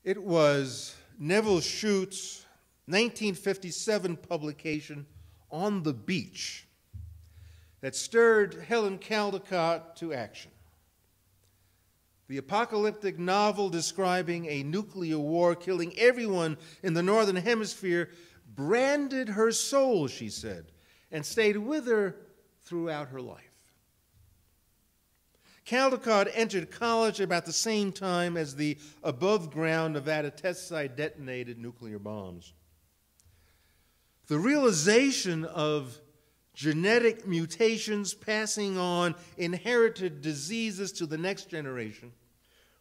It was Nevil Shute's 1957 publication, On the Beach, that stirred Helen Caldicott to action. The apocalyptic novel describing a nuclear war killing everyone in the Northern Hemisphere branded her soul, she said, and stayed with her throughout her life. Caldicott entered college about the same time as the above-ground Nevada test site detonated nuclear bombs. The realization of genetic mutations passing on inherited diseases to the next generation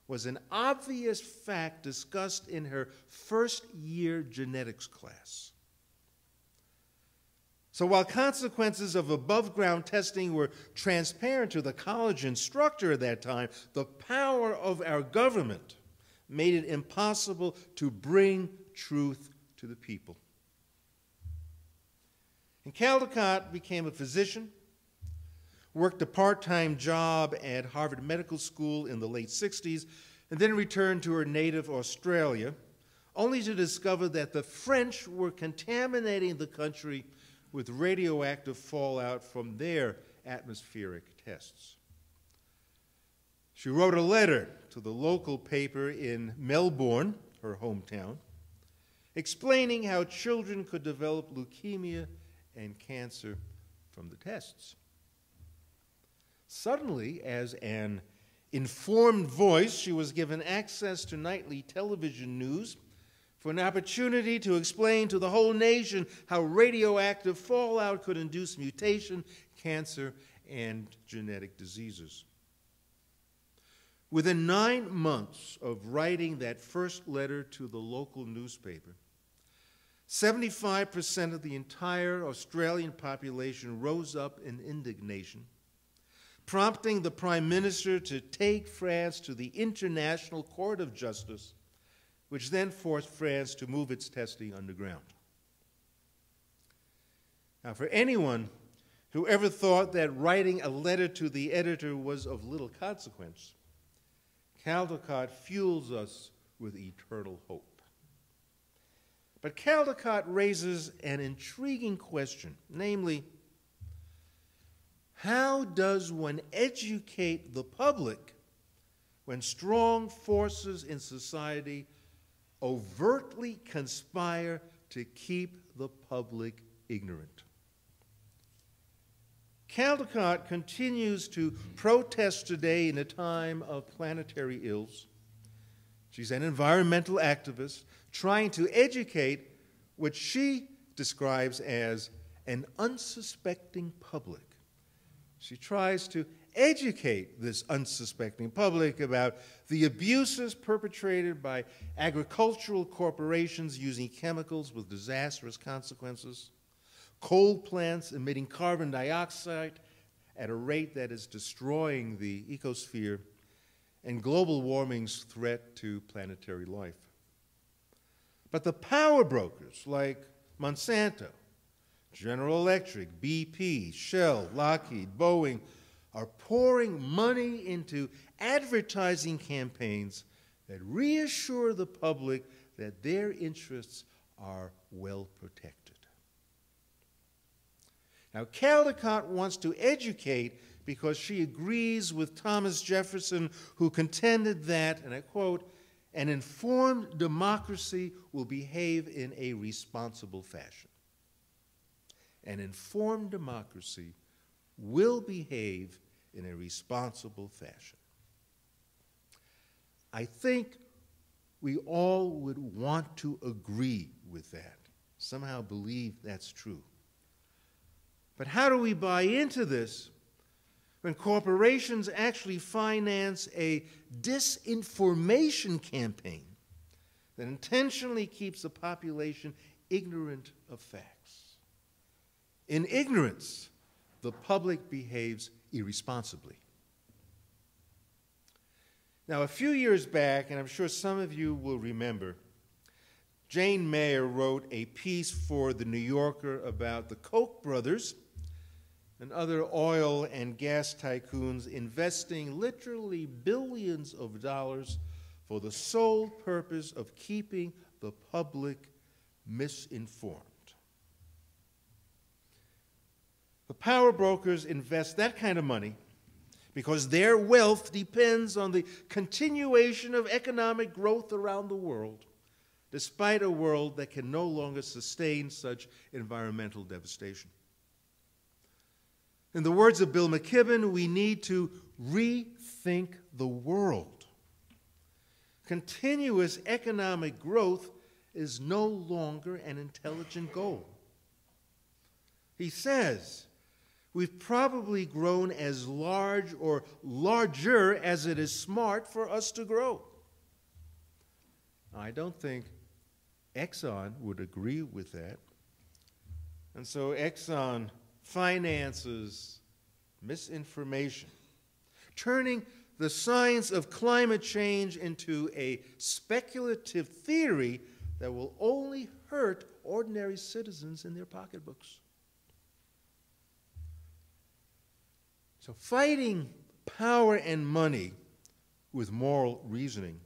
was an obvious fact discussed in her first-year genetics class. So while consequences of above-ground testing were transparent to the college instructor at that time, the power of our government made it impossible to bring truth to the people. And Caldicott became a physician, worked a part-time job at Harvard Medical School in the late 60s, and then returned to her native Australia, only to discover that the French were contaminating the country with radioactive fallout from their atmospheric tests. She wrote a letter to the local paper in Melbourne, her hometown, explaining how children could develop leukemia and cancer from the tests. Suddenly, as an informed voice, she was given access to nightly television news for an opportunity to explain to the whole nation how radioactive fallout could induce mutation, cancer, and genetic diseases. Within 9 months of writing that first letter to the local newspaper, 75% of the entire Australian population rose up in indignation, prompting the Prime Minister to take France to the International Court of Justice, which then forced France to move its testing underground. Now, for anyone who ever thought that writing a letter to the editor was of little consequence, Caldicott fuels us with eternal hope. But Caldicott raises an intriguing question, namely, how does one educate the public when strong forces in society overtly conspire to keep the public ignorant? Caldicott continues to protest today in a time of planetary ills. She's an environmental activist trying to educate what she describes as an unsuspecting public. She tries to educate this unsuspecting public about the abuses perpetrated by agricultural corporations using chemicals with disastrous consequences, coal plants emitting carbon dioxide at a rate that is destroying the ecosphere, and global warming's threat to planetary life. But the power brokers like Monsanto, General Electric, BP, Shell, Lockheed, Boeing are pouring money into advertising campaigns that reassure the public that their interests are well protected. Now, Caldicott wants to educate because she agrees with Thomas Jefferson, who contended that, and I quote, an informed democracy will behave in a responsible fashion. An informed democracy will behave in a responsible fashion. I think we all would want to agree with that, somehow believe that's true. But how do we buy into this when corporations actually finance a disinformation campaign that intentionally keeps the population ignorant of facts? In ignorance, the public behaves irresponsibly. Now, a few years back, and I'm sure some of you will remember, Jane Mayer wrote a piece for The New Yorker about the Koch brothers and other oil and gas tycoons investing literally billions of dollars for the sole purpose of keeping the public misinformed. The power brokers invest that kind of money because their wealth depends on the continuation of economic growth around the world, despite a world that can no longer sustain such environmental devastation. In the words of Bill McKibben, we need to rethink the world. Continuous economic growth is no longer an intelligent goal. He says, we've probably grown as large or larger as it is smart for us to grow. I don't think Exxon would agree with that. And so Exxon finances misinformation, turning the science of climate change into a speculative theory that will only hurt ordinary citizens in their pocketbooks. So fighting power and money with moral reasoning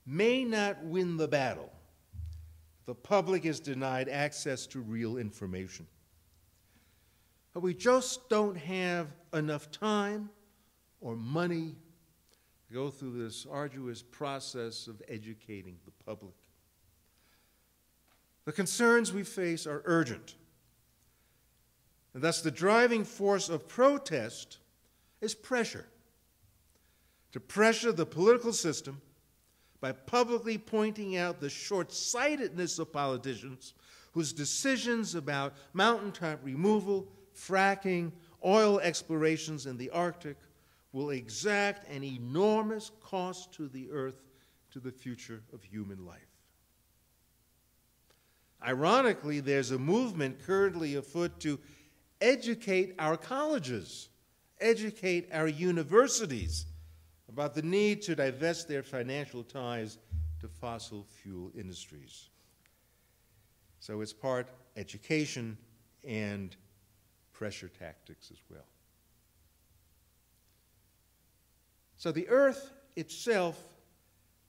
may not win the battle. The public is denied access to real information. But we just don't have enough time or money to go through this arduous process of educating the public. The concerns we face are urgent. And thus the driving force of protest is pressure. To pressure the political system by publicly pointing out the short-sightedness of politicians whose decisions about mountaintop removal, fracking, oil explorations in the Arctic will exact an enormous cost to the earth, to the future of human life. Ironically, there's a movement currently afoot to educate our colleges, educate our universities about the need to divest their financial ties to fossil fuel industries. So it's part education and pressure tactics as well. So the earth itself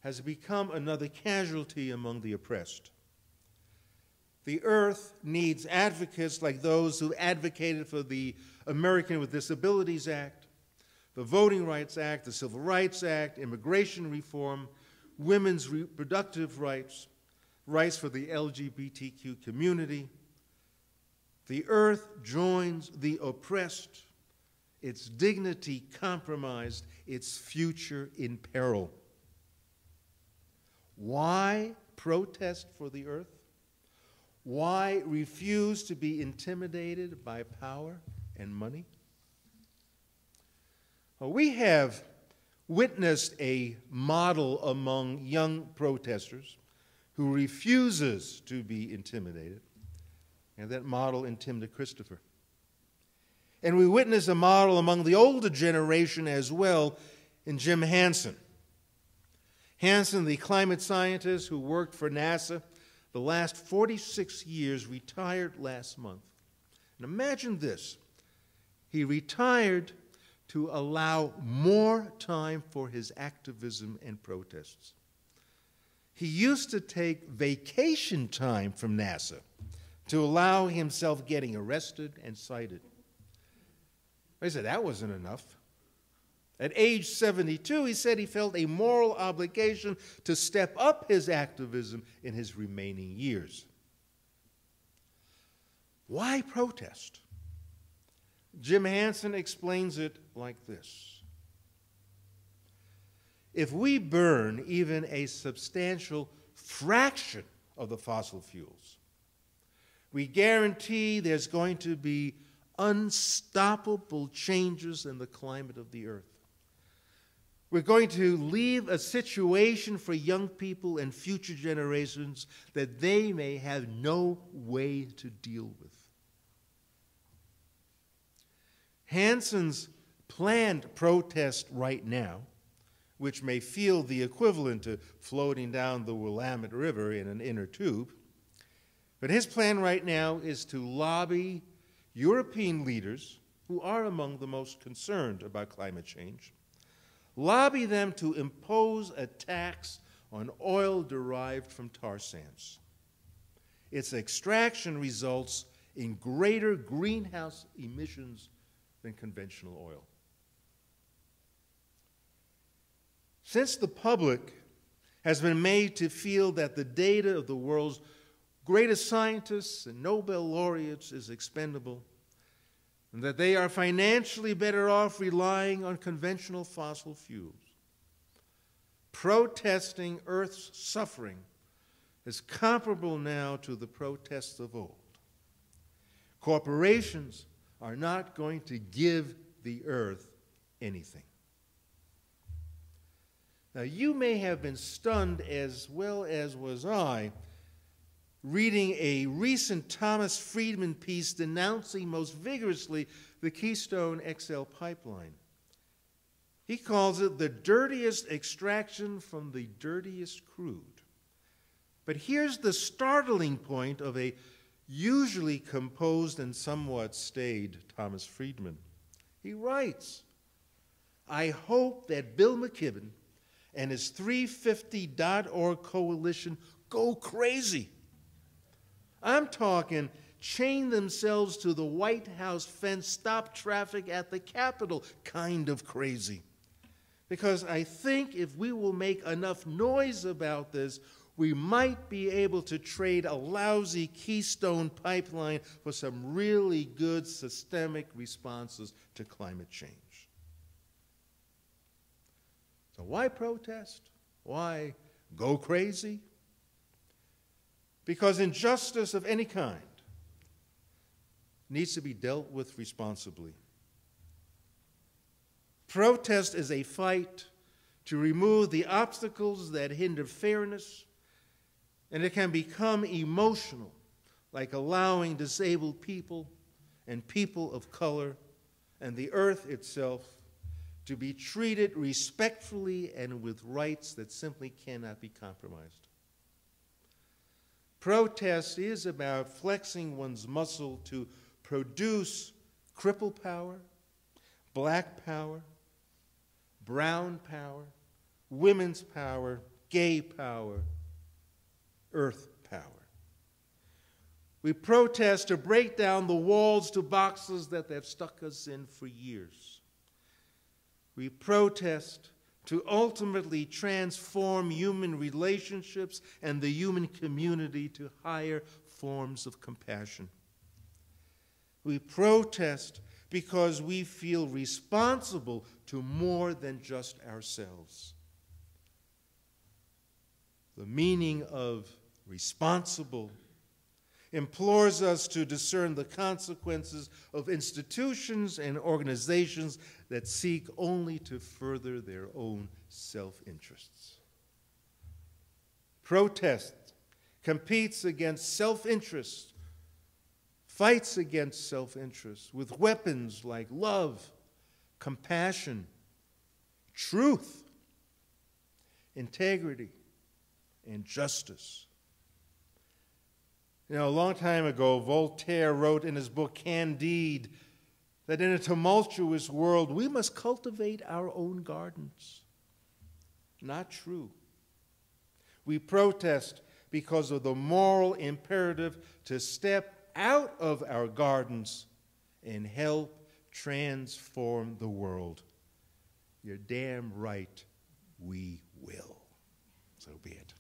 has become another casualty among the oppressed. The earth needs advocates like those who advocated for the American with Disabilities Act, the Voting Rights Act, the Civil Rights Act, immigration reform, women's reproductive rights, rights for the LGBTQ community. The earth joins the oppressed, its dignity compromised, its future in peril. Why protest for the earth? Why refuse to be intimidated by power and money? Well, we have witnessed a model among young protesters who refuses to be intimidated, and that model in Tim DeChristopher. And we witness a model among the older generation as well in Jim Hansen. Hansen, the climate scientist who worked for NASA the last 46 years, retired last month. And imagine this. He retired to allow more time for his activism and protests. He used to take vacation time from NASA to allow himself getting arrested and cited. I said that wasn't enough. At age 72, he said he felt a moral obligation to step up his activism in his remaining years. Why protest? Jim Hansen explains it like this. If we burn even a substantial fraction of the fossil fuels, we guarantee there's going to be unstoppable changes in the climate of the earth. We're going to leave a situation for young people and future generations that they may have no way to deal with. Hansen's planned protest right now, which may feel the equivalent to floating down the Willamette River in an inner tube, but his plan right now is to lobby European leaders who are among the most concerned about climate change, lobby them to impose a tax on oil derived from tar sands. Its extraction results in greater greenhouse emissions than conventional oil. Since the public has been made to feel that the data of the world's greatest scientists and Nobel laureates is expendable, and that they are financially better off relying on conventional fossil fuels, protesting Earth's suffering is comparable now to the protests of old. Corporations are not going to give the Earth anything. Now, you may have been stunned, as well as was I, reading a recent Thomas Friedman piece denouncing most vigorously the Keystone XL pipeline. He calls it the dirtiest extraction from the dirtiest crude. But here's the startling point of a usually composed and somewhat staid Thomas Friedman. He writes, "I hope that Bill McKibben and his 350.org coalition go crazy. I'm talking chain themselves to the White House fence, stop traffic at the Capitol kind of crazy. Because I think if we will make enough noise about this, we might be able to trade a lousy Keystone pipeline for some really good systemic responses to climate change." So why protest? Why go crazy? Because injustice of any kind needs to be dealt with responsibly. Protest is a fight to remove the obstacles that hinder fairness, and it can become emotional, like allowing disabled people and people of color and the earth itself to be treated respectfully and with rights that simply cannot be compromised. Protest is about flexing one's muscle to produce cripple power, black power, brown power, women's power, gay power, earth power. We protest to break down the walls to boxes that have stuck us in for years. We protest to ultimately transform human relationships and the human community to higher forms of compassion. We protest because we feel responsible to more than just ourselves. The meaning of responsible implores us to discern the consequences of institutions and organizations that seek only to further their own self-interests. Protest competes against self-interest, fights against self-interest with weapons like love, compassion, truth, integrity, and justice. You know, a long time ago, Voltaire wrote in his book Candide that in a tumultuous world, we must cultivate our own gardens. Not true. We protest because of the moral imperative to step out of our gardens and help transform the world. You're damn right we will. So be it.